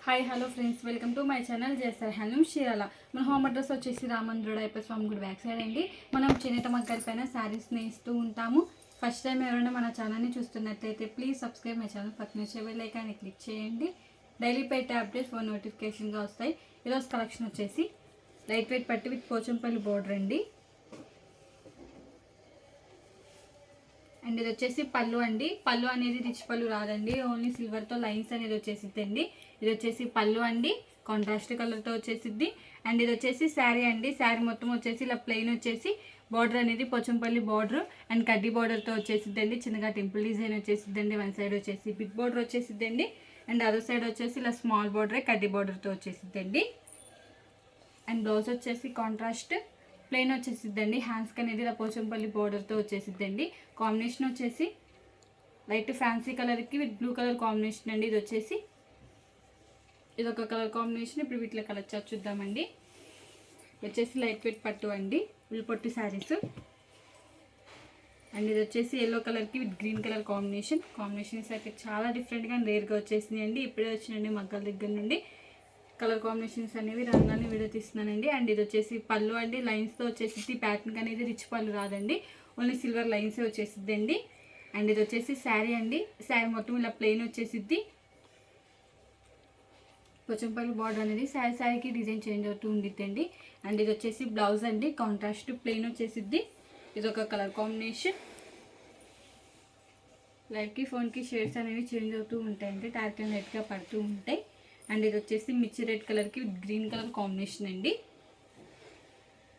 Hi hello friends, welcome to my channel జేసర్ handloom Chirala. మన home address వచ్చేసి రామంద్రుడు అయ్యప్ప స్వామి గుడి బ్యాక్ సైడ్ అండి. మనం చేనేత మగ్గల పైన శారీస్ని ఇస్తూ ఉంటాము. ఫస్ట్ టైం ఎవరైనా మన ఛానల్ని చూస్తున్నట్లయితే ప్లీజ్ సబ్స్క్రైబ్ మై ఛానల్, పక్కన వచ్చే బెల్ ఐకాన్ని క్లిక్ చేయండి. డైలీ పెట్టే అప్డేట్స్ ఫోన్ నోటిఫికేషన్గా వస్తాయి. ఈరోజు కలెక్షన్ వచ్చేసి లైట్ వెయిట్ పట్టు విత్ పోచంపల్లి బోర్డర్ అండి. అండ్ ఇది వచ్చేసి పళ్ళు అండి. పళ్ళు అనేది రిచ్ పళ్ళు రాదండి, ఓన్లీ సిల్వర్తో లైన్స్ అనేది వచ్చేసిద్దండి. ఇది వచ్చేసి పళ్ళు అండి, కాంట్రాస్ట్ కలర్తో వచ్చేసిద్ది. అండ్ ఇది వచ్చేసి శారీ అండి. శారీ మొత్తం వచ్చేసి ఇలా ప్లెయిన్ వచ్చేసి బార్డర్ అనేది పోచంపల్లి బార్డర్ అండ్ కడ్డీ బార్డర్తో వచ్చేసిద్దండి. చిన్నగా టెంపుల్ డిజైన్ వచ్చేసిద్దండి. వన్ సైడ్ వచ్చేసి బిగ్ బార్డర్ వచ్చేసిద్దండి. అండ్ అదర్ సైడ్ వచ్చేసి ఇలా స్మాల్ బార్డరే కడ్డీ బార్డర్తో వచ్చేసిద్దండి. అండ్ బ్లౌజ్ వచ్చేసి కాంట్రాస్ట్ ప్లెయిన్ వచ్చేసిద్దండి. హ్యాండ్స్కి అనేది ఇలా పోచంపల్లి బార్డర్తో వచ్చేసిద్దండి. కాంబినేషన్ వచ్చేసి లైట్ ఫ్యాన్సీ కలర్కి విత్ బ్లూ కలర్ కాంబినేషన్ అండి. ఇది వచ్చేసి ఇదొక కలర్ కాంబినేషన్. ఇప్పుడు వీటిలో కలర్ చార్ట్ చూద్దామండి. వచ్చేసి లైట్ వెయిట్ పట్టు అండి, ఫుల్ పొట్టి శారీస్. అండ్ ఇది వచ్చేసి ఎల్లో కలర్కి విత్ గ్రీన్ కలర్ కాంబినేషన్స్ అయితే చాలా డిఫరెంట్గా రేర్గా వచ్చేసినాయి అండి. ఇప్పుడే వచ్చినండి మగ్గల దగ్గర నుండి. కలర్ కాంబినేషన్స్ అనేవి రంగాన్ని వీడియో తీస్తున్నానండి. అండ్ ఇది వచ్చేసి పళ్ళు అండి, లైన్స్తో వచ్చేసి ప్యాటర్న్ అనేది రిచ్ పళ్ళు రాదండి, ఓన్లీ సిల్వర్ లైన్సే వచ్చేసిద్దండి. అండ్ ఇది వచ్చేసి శారీ అండి. శారీ మొత్తం ఇలా ప్లెయిన్ వచ్చేసిద్ది. పోచంపల్లి బార్డర్ అనేది శారీకి డిజైన్ చేంజ్ అవుతూ ఉండిద్దండి. అండ్ ఇది వచ్చేసి బ్లౌజ్ అండి, కాంట్రాస్ట్ ప్లెయిన్ వచ్చేసిద్ది. ఇది ఒక కలర్ కాంబినేషన్. లైట్కి ఫోన్కి షేడ్స్ అనేవి చేంజ్ అవుతూ ఉంటాయండి, డార్క్ అండ్ లైట్గా పడుతూ ఉంటాయి. అండ్ ఇది వచ్చేసి మిర్చి రెడ్ కలర్కి గ్రీన్ కలర్ కాంబినేషన్ అండి.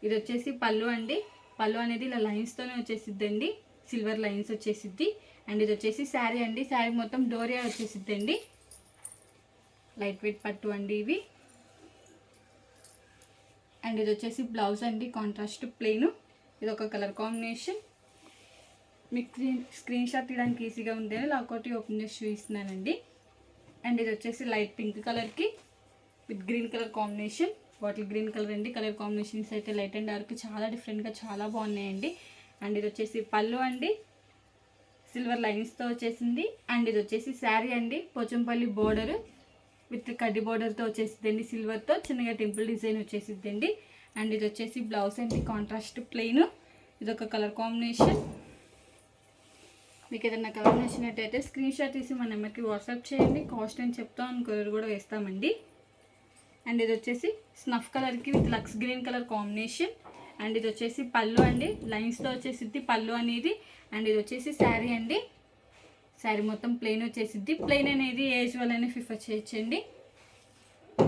ఇది వచ్చేసి పళ్ళు అండి. పళ్ళు అనేది ఇలా లైన్స్తోనే వచ్చేసిద్దండి, సిల్వర్ లైన్స్ వచ్చేసిద్ది. అండ్ ఇది వచ్చేసి శారీ అండి. శారీ మొత్తం డోరియా వచ్చేసిద్దండి. లైట్ వెయిట్ పట్టు అండి ఇవి. అండ్ ఇది వచ్చేసి బ్లౌజ్ అండి, కాంట్రాస్ట్ ప్లెయిన్. ఇది ఒక కలర్ కాంబినేషన్. మీకు స్క్రీన్ షాట్ తీయడానికి ఈజీగా ఉందని లాకౌట్ ఓపెన్ చేసి చూపిస్తున్నానండి. అండ్ ఇది వచ్చేసి లైట్ పింక్ కలర్కి with green colour combination, bottle green colour అండి. కలర్ కాంబినేషన్స్ అయితే లైట్ అండ్ డార్క్ చాలా డిఫరెంట్గా చాలా బాగున్నాయండి. అండ్ ఇది వచ్చేసి పళ్ళు అండి, సిల్వర్ లైన్స్తో వచ్చేసింది. అండ్ ఇది వచ్చేసి శారీ అండి, పోచంపల్లి బోర్డర్ విత్ కడ్డీ బోర్డర్తో వచ్చేసిద్దండి, సిల్వర్తో చిన్నగా టెంపుల్ డిజైన్ వచ్చేసిద్దండి. అండ్ ఇది వచ్చేసి బ్లౌజ్ అండి, కాంట్రాస్ట్ ప్లెయిన్. ఇది ఒక కలర్ కాంబినేషన్. మీకు ఏదైనా కలర్ నచ్చినట్టయితే స్క్రీన్ షాట్ తీసి మన నెంబర్కి వాట్సాప్ చేయండి. కాస్ట్ అని చెప్తాం, కొరియర్ కూడా వేస్తామండి. అండ్ ఇది వచ్చేసి స్నఫ్ కలర్కి with lux green colour combination. And ఇది వచ్చేసి పళ్ళు అండి, లైన్స్తో వచ్చేసిద్ది పళ్ళు అనేది. అండ్ ఇది వచ్చేసి శారీ అండి. శారీ మొత్తం ప్లెయిన్ వచ్చేసిద్ది. ప్లెయిన్ అనేది ఏజ్ వాళ్ళని ప్రిఫర్ చేయొచ్చండి.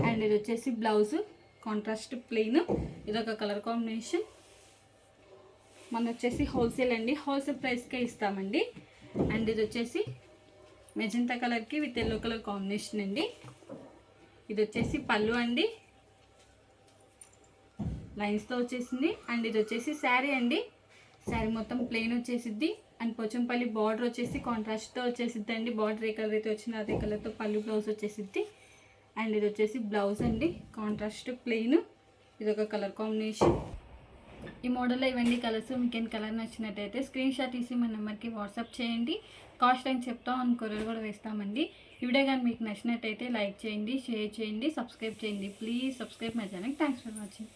అండ్ ఇది వచ్చేసి బ్లౌజ్, కాంట్రాస్ట్ ప్లెయిన్. ఇది ఒక కలర్ కాంబినేషన్. మన వచ్చేసి హోల్సేల్ అండి, హోల్సేల్ ప్రైస్కే ఇస్తామండి. అండ్ ఇది వచ్చేసి మెజంతా కలర్కి విత్ ఎల్లో కలర్ కాంబినేషన్ అండి. ఇది వచ్చేసి పళ్ళు అండి, లైన్స్తో వచ్చేసింది. అండ్ ఇది వచ్చేసి శారీ అండి. శారీ మొత్తం ప్లెయిన్ వచ్చేసిద్ది. అండ్ పోచంపల్లి బార్డర్ వచ్చేసి కాంట్రాస్ట్తో వచ్చేసిద్ది అండి. బార్డర్ ఏ కలర్ అయితే వచ్చిందో అదే కలర్తో పళ్ళు బ్లౌజ్ వచ్చేసిద్ది. అండ్ ఇది వచ్చేసి బ్లౌజ్ అండి, కాంట్రాస్ట్ ప్లెయిన్. ఇది ఒక కలర్ కాంబినేషన్. ఈ మోడల్లో ఇవన్నీ కలర్స్. మీకు ఏం కలర్ నచ్చినట్టయితే స్క్రీన్ షాట్ తీసి మన నెంబర్కి వాట్సాప్ చేయండి. కాస్ట్ అని చెప్తాం, అని కొరియర్ కూడా వేస్తామండి. ఈ వీడియో కానీ మీకు నచ్చినట్టయితే లైక్ చేయండి, షేర్ చేయండి, సబ్స్క్రైబ్ చేయండి. Please subscribe my channel. Thanks for watching.